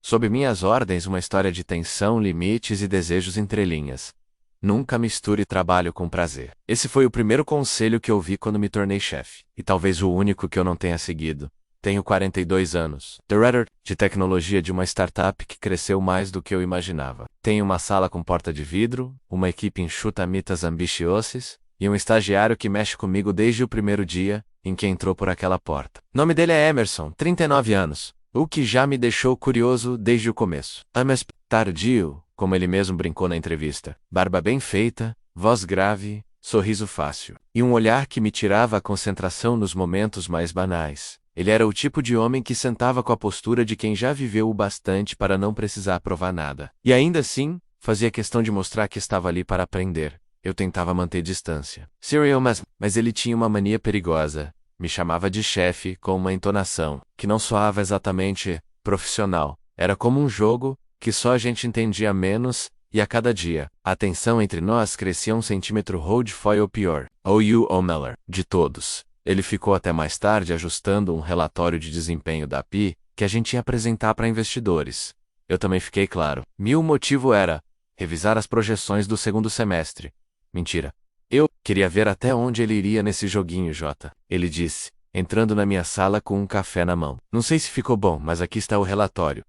Sob minhas ordens, uma história de tensão, limites e desejos entre linhas. Nunca misture trabalho com prazer. Esse foi o primeiro conselho que ouvi quando me tornei chefe, e talvez o único que eu não tenha seguido. Tenho 42 anos. Director de tecnologia de uma startup que cresceu mais do que eu imaginava. Tenho uma sala com porta de vidro, uma equipe enxuta mitas ambiciosos e um estagiário que mexe comigo desde o primeiro dia em que entrou por aquela porta. Nome dele é Emerson, 39 anos, o que já me deixou curioso desde o começo. Ames tardio, como ele mesmo brincou na entrevista. Barba bem feita, voz grave, sorriso fácil e um olhar que me tirava a concentração nos momentos mais banais. Ele era o tipo de homem que sentava com a postura de quem já viveu o bastante para não precisar provar nada. E ainda assim, fazia questão de mostrar que estava ali para aprender. Eu tentava manter distância. Serial, mas ele tinha uma mania perigosa. Me chamava de chefe com uma entonação que não soava exatamente profissional. Era como um jogo que só a gente entendia menos, e a cada dia, a tensão entre nós crescia 1 centímetro. Hold foi o pior, ou Meller, de todos. Ele ficou até mais tarde ajustando um relatório de desempenho da API que a gente ia apresentar para investidores. Eu também fiquei claro. O motivo era revisar as projeções do segundo semestre. Mentira. Eu queria ver até onde ele iria nesse joguinho, Jota. Ele disse, entrando na minha sala com um café na mão. Não sei se ficou bom, mas aqui está o relatório.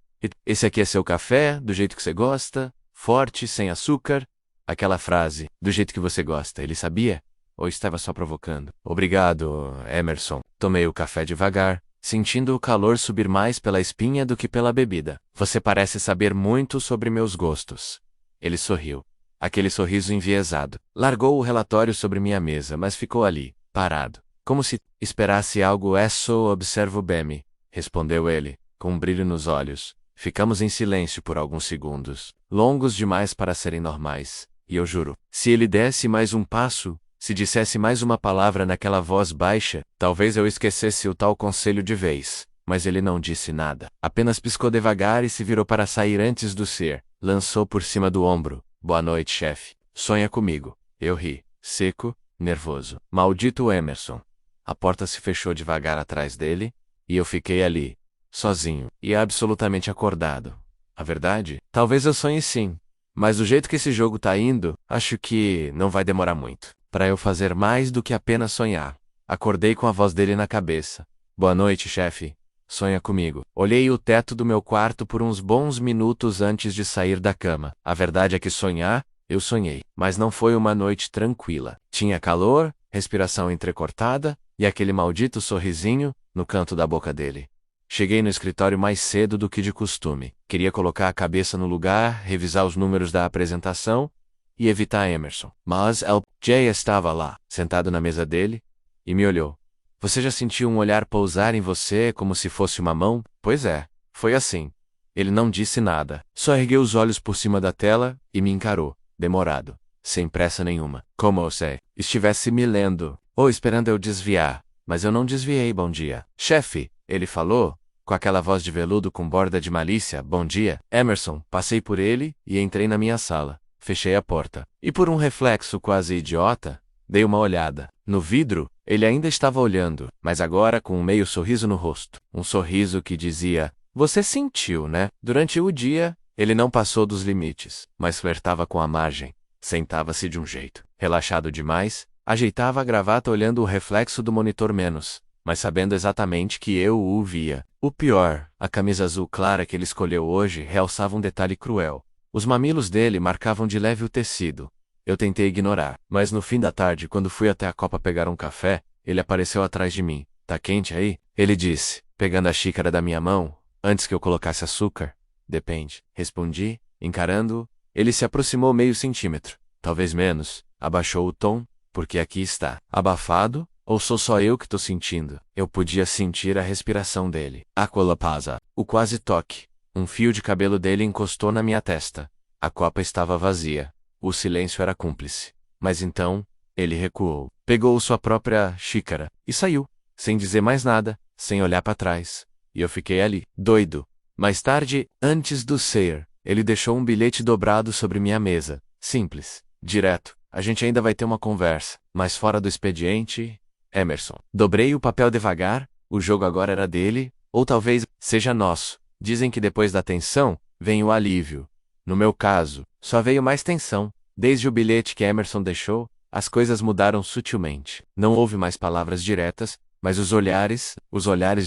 Esse aqui é seu café, do jeito que você gosta, forte, sem açúcar. Aquela frase, do jeito que você gosta, ele sabia? Ou estava só provocando? Obrigado, Emerson. Tomei o café devagar, sentindo o calor subir mais pela espinha do que pela bebida. Você parece saber muito sobre meus gostos. Ele sorriu. Aquele sorriso enviesado. Largou o relatório sobre minha mesa, mas ficou ali, parado. Como se esperasse algo. Só observo bem, respondeu ele, com um brilho nos olhos. Ficamos em silêncio por alguns segundos, longos demais para serem normais. E eu juro, se ele desse mais um passo, se dissesse mais uma palavra naquela voz baixa, talvez eu esquecesse o tal conselho de vez. Mas ele não disse nada. Apenas piscou devagar e se virou para sair antes do ser. Lançou por cima do ombro. Boa noite, chefe. Sonha comigo. Eu ri, seco, nervoso. Maldito Emerson. A porta se fechou devagar atrás dele, e eu fiquei ali, sozinho, e absolutamente acordado. A verdade? Talvez eu sonhe sim. Mas do jeito que esse jogo tá indo, acho que não vai demorar muito para eu fazer mais do que apenas sonhar. Acordei com a voz dele na cabeça. Boa noite, chefe. Sonha comigo. Olhei o teto do meu quarto por uns bons minutos antes de sair da cama. A verdade é que sonhar, eu sonhei. Mas não foi uma noite tranquila. Tinha calor, respiração entrecortada, e aquele maldito sorrisinho no canto da boca dele. Cheguei no escritório mais cedo do que de costume. Queria colocar a cabeça no lugar, revisar os números da apresentação e evitar Emerson. Mas Jay estava lá, sentado na mesa dele, e me olhou. Você já sentiu um olhar pousar em você como se fosse uma mão? Pois é, foi assim. Ele não disse nada, só ergueu os olhos por cima da tela e me encarou, demorado, sem pressa nenhuma. Como se estivesse me lendo, ou esperando eu desviar. Mas eu não desviei. Bom dia, chefe, ele falou, com aquela voz de veludo com borda de malícia. Bom dia, Emerson. Passei por ele e entrei na minha sala. Fechei a porta. E por um reflexo quase idiota, dei uma olhada. No vidro, ele ainda estava olhando, mas agora com um meio sorriso no rosto. Um sorriso que dizia, você sentiu, né? Durante o dia, ele não passou dos limites, mas flertava com a margem. Sentava-se de um jeito relaxado demais, ajeitava a gravata olhando o reflexo do monitor menos, mas sabendo exatamente que eu o via. O pior, a camisa azul clara que ele escolheu hoje realçava um detalhe cruel. Os mamilos dele marcavam de leve o tecido. Eu tentei ignorar, mas no fim da tarde, quando fui até a copa pegar um café, ele apareceu atrás de mim. Tá quente aí? Ele disse, pegando a xícara da minha mão, antes que eu colocasse açúcar. Depende. Respondi, encarando-o. Ele se aproximou meio centímetro, talvez menos, abaixou o tom, porque aqui está. Abafado? Ou sou só eu que tô sentindo? Eu podia sentir a respiração dele. Aquela pausa. O quase toque. Um fio de cabelo dele encostou na minha testa. A copa estava vazia. O silêncio era cúmplice. Mas então, ele recuou, pegou sua própria xícara e saiu, sem dizer mais nada, sem olhar para trás. E eu fiquei ali, doido. Mais tarde, antes do sair, ele deixou um bilhete dobrado sobre minha mesa. Simples, direto. A gente ainda vai ter uma conversa, mas fora do expediente, Emerson. Dobrei o papel devagar, o jogo agora era dele, ou talvez seja nosso. Dizem que depois da tensão, vem o alívio. No meu caso, só veio mais tensão. Desde o bilhete que Emerson deixou, as coisas mudaram sutilmente. Não houve mais palavras diretas, mas os olhares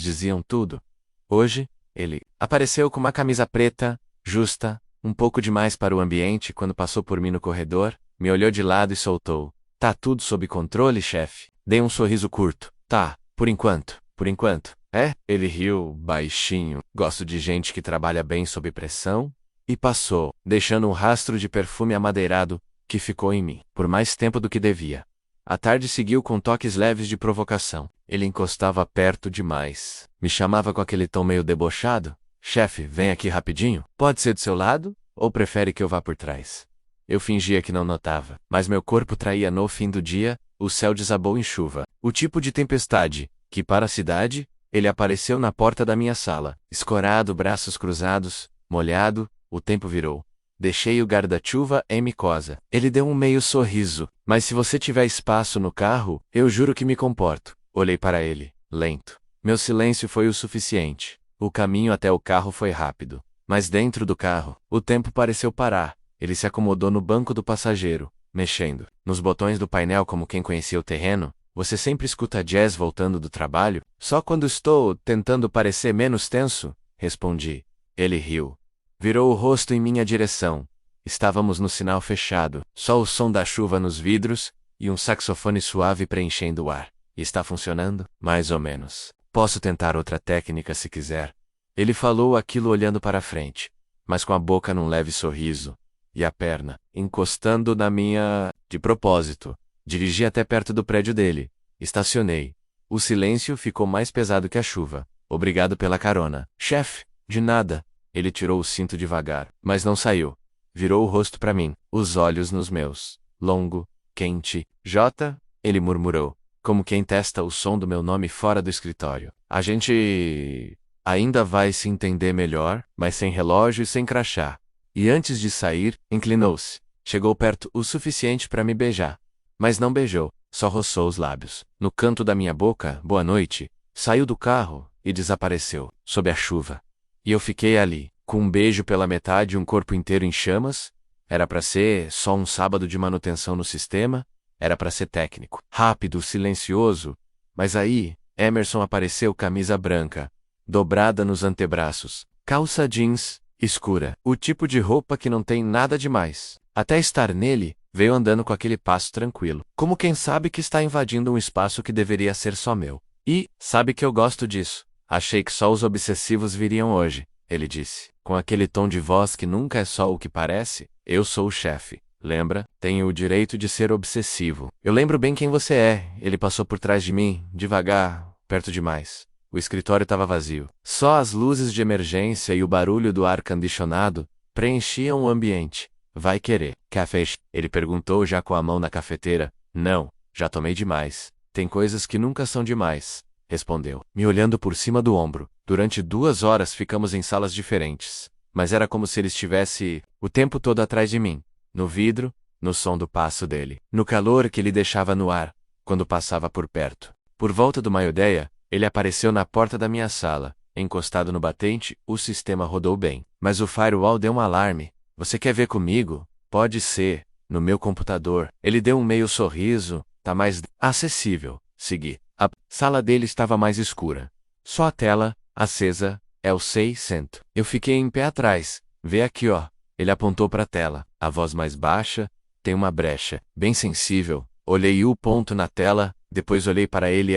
diziam tudo. Hoje, ele apareceu com uma camisa preta, justa, um pouco demais para o ambiente quando passou por mim no corredor, me olhou de lado e soltou. Tá tudo sob controle, chefe? Dei um sorriso curto. Tá, por enquanto. Por enquanto. É? Ele riu, baixinho. Gosto de gente que trabalha bem sob pressão. E passou, deixando um rastro de perfume amadeirado, que ficou em mim, por mais tempo do que devia. A tarde seguiu com toques leves de provocação. Ele encostava perto demais. Me chamava com aquele tom meio debochado. Chefe, vem aqui rapidinho. Pode ser do seu lado? Ou prefere que eu vá por trás? Eu fingia que não notava, mas meu corpo traía. No fim do dia, o céu desabou em chuva. O tipo de tempestade, que para a cidade, ele apareceu na porta da minha sala, escorado, braços cruzados, molhado, o tempo virou. Deixei o guarda-chuva em micosa. Ele deu um meio sorriso. Mas se você tiver espaço no carro, eu juro que me comporto. Olhei para ele, lento. Meu silêncio foi o suficiente. O caminho até o carro foi rápido. Mas dentro do carro, o tempo pareceu parar. Ele se acomodou no banco do passageiro, mexendo nos botões do painel como quem conhecia o terreno. Você sempre escuta jazz voltando do trabalho? Só quando estou tentando parecer menos tenso, respondi. Ele riu. Virou o rosto em minha direção. Estávamos no sinal fechado, só o som da chuva nos vidros e um saxofone suave preenchendo o ar. Está funcionando? Mais ou menos. Posso tentar outra técnica se quiser. Ele falou aquilo olhando para frente, mas com a boca num leve sorriso, e a perna encostando na minha... De propósito. Dirigi até perto do prédio dele. Estacionei. O silêncio ficou mais pesado que a chuva. Obrigado pela carona. Chefe, de nada. Ele tirou o cinto devagar, mas não saiu. Virou o rosto para mim, os olhos nos meus. Longo, quente. Jota, ele murmurou, como quem testa o som do meu nome fora do escritório. A gente ainda vai se entender melhor, mas sem relógio e sem crachá. E antes de sair, inclinou-se. Chegou perto o suficiente para me beijar. Mas não beijou, só roçou os lábios. No canto da minha boca, boa noite, saiu do carro e desapareceu, sob a chuva. E eu fiquei ali, com um beijo pela metade e um corpo inteiro em chamas. Era para ser só um sábado de manutenção no sistema, era para ser técnico, rápido, silencioso. Mas aí, Emerson apareceu, camisa branca, dobrada nos antebraços, calça jeans, escura. O tipo de roupa que não tem nada demais. Até estar nele, veio andando com aquele passo tranquilo, como quem sabe que está invadindo um espaço que deveria ser só meu. E, sabe que eu gosto disso. Achei que só os obsessivos viriam hoje, ele disse, com aquele tom de voz que nunca é só o que parece. Eu sou o chefe, lembra? Tenho o direito de ser obsessivo. Eu lembro bem quem você é. Ele passou por trás de mim, devagar, perto demais. O escritório estava vazio. Só as luzes de emergência e o barulho do ar-condicionado preenchiam o ambiente. Vai querer café? Ele perguntou já com a mão na cafeteira. Não, já tomei demais. Tem coisas que nunca são demais. Respondeu, me olhando por cima do ombro. Durante 2 horas ficamos em salas diferentes, mas era como se ele estivesse o tempo todo atrás de mim, no vidro, no som do passo dele, no calor que ele deixava no ar, quando passava por perto. Por volta do meio-dia, ele apareceu na porta da minha sala, encostado no batente. O sistema rodou bem, mas o firewall deu um alarme. Você quer ver comigo? Pode ser, no meu computador. Ele deu um meio sorriso, tá mais acessível. Segui. A sala dele estava mais escura. Só a tela, acesa, é o 600. Eu fiquei em pé atrás. Vê aqui, ó. Ele apontou para a tela. A voz mais baixa, tem uma brecha, bem sensível. Olhei o ponto na tela, depois olhei para ele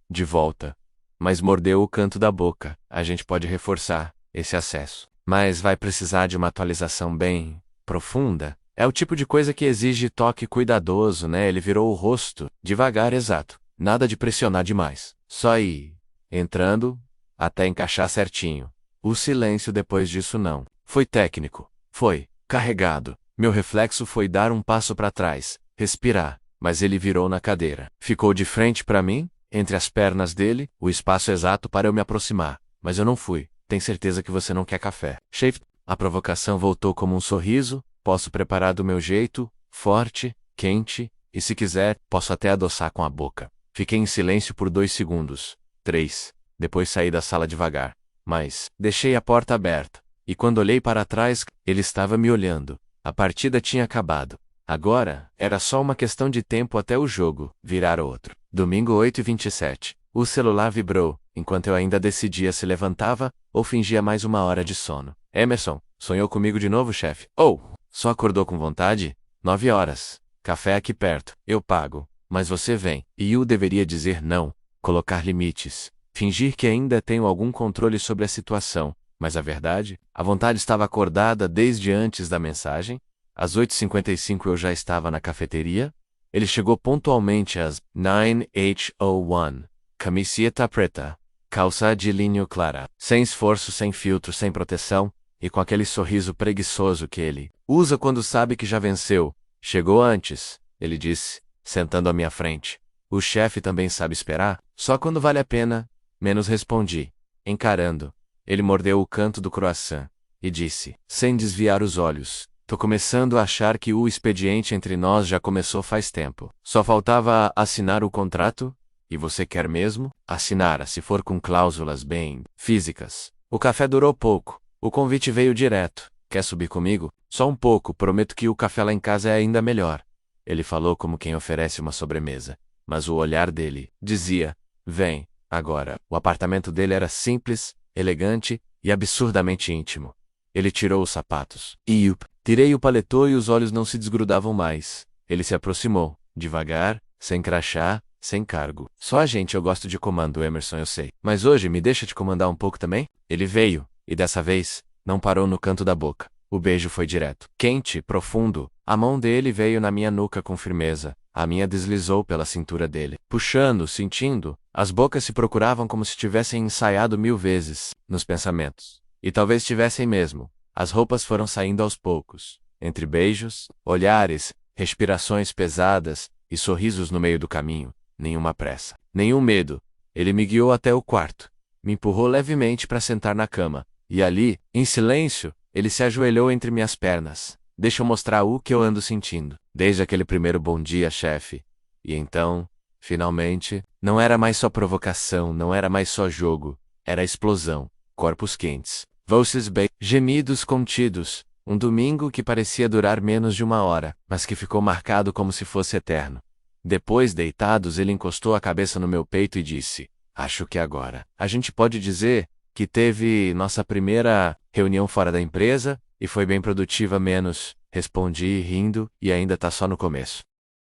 de volta. Mas mordeu o canto da boca. A gente pode reforçar esse acesso. Mas vai precisar de uma atualização bem profunda. É o tipo de coisa que exige toque cuidadoso, né? Ele virou o rosto, devagar, exato. Nada de pressionar demais. Só ir entrando, até encaixar certinho. O silêncio depois disso não. Foi técnico. Foi carregado. Meu reflexo foi dar um passo para trás, respirar, mas ele virou na cadeira. Ficou de frente para mim, entre as pernas dele, o espaço exato para eu me aproximar. Mas eu não fui. Tem certeza que você não quer café? Chefe, a provocação voltou como um sorriso. Posso preparar do meu jeito, forte, quente, e se quiser, posso até adoçar com a boca. Fiquei em silêncio por 2 segundos. 3. Depois saí da sala devagar. mas deixei a porta aberta. E quando olhei para trás, ele estava me olhando. A partida tinha acabado. Agora, era só uma questão de tempo até o jogo virar outro. Domingo 8h27. O celular vibrou, enquanto eu ainda decidia se levantava ou fingia mais uma hora de sono. Emerson, sonhou comigo de novo, chefe? Oh, só acordou com vontade? 9 horas. Café aqui perto. Eu pago. Mas você vem. E eu deveria dizer não, colocar limites, fingir que ainda tenho algum controle sobre a situação. Mas a verdade? A vontade estava acordada desde antes da mensagem. Às 8h55 eu já estava na cafeteria. Ele chegou pontualmente às 9h01. Camiseta preta, calça de linho clara, sem esforço, sem filtro, sem proteção, e com aquele sorriso preguiçoso que ele usa quando sabe que já venceu. Chegou antes, ele disse, sentando à minha frente. O chefe também sabe esperar, só quando vale a pena. Menos respondi, encarando. Ele mordeu o canto do croissant e disse, sem desviar os olhos: tô começando a achar que o expediente entre nós já começou faz tempo. Só faltava assinar o contrato? E você quer mesmo? Assinar, se for com cláusulas bem físicas. O café durou pouco. O convite veio direto. Quer subir comigo? Só um pouco, prometo que o café lá em casa é ainda melhor. Ele falou como quem oferece uma sobremesa. Mas o olhar dele dizia, vem, agora. O apartamento dele era simples, elegante e absurdamente íntimo. Ele tirou os sapatos. Tirei o paletó e os olhos não se desgrudavam mais. Ele se aproximou, devagar, sem crachá, sem cargo. Só a gente eu gosto de comando, Emerson, eu sei. Mas hoje me deixa te comandar um pouco também? Ele veio, e dessa vez, não parou no canto da boca. O beijo foi direto, quente, profundo. A mão dele veio na minha nuca com firmeza. A minha deslizou pela cintura dele. Puxando, sentindo, as bocas se procuravam como se tivessem ensaiado 1000 vezes, nos pensamentos. E talvez tivessem mesmo. As roupas foram saindo aos poucos. Entre beijos, olhares, respirações pesadas e sorrisos no meio do caminho. Nenhuma pressa. Nenhum medo. Ele me guiou até o quarto. Me empurrou levemente para sentar na cama. E ali, em silêncio, ele se ajoelhou entre minhas pernas. Deixa eu mostrar o que eu ando sentindo. Desde aquele primeiro bom dia, chefe. E então, finalmente, não era mais só provocação, não era mais só jogo. Era explosão. Corpos quentes. Vozes bem. Gemidos contidos. Um domingo que parecia durar menos de 1 hora, mas que ficou marcado como se fosse eterno. Depois, deitados, ele encostou a cabeça no meu peito e disse, acho que agora a gente pode dizer que teve nossa primeira reunião fora da empresa, e foi bem produtiva. Menos, respondi rindo, e ainda tá só no começo.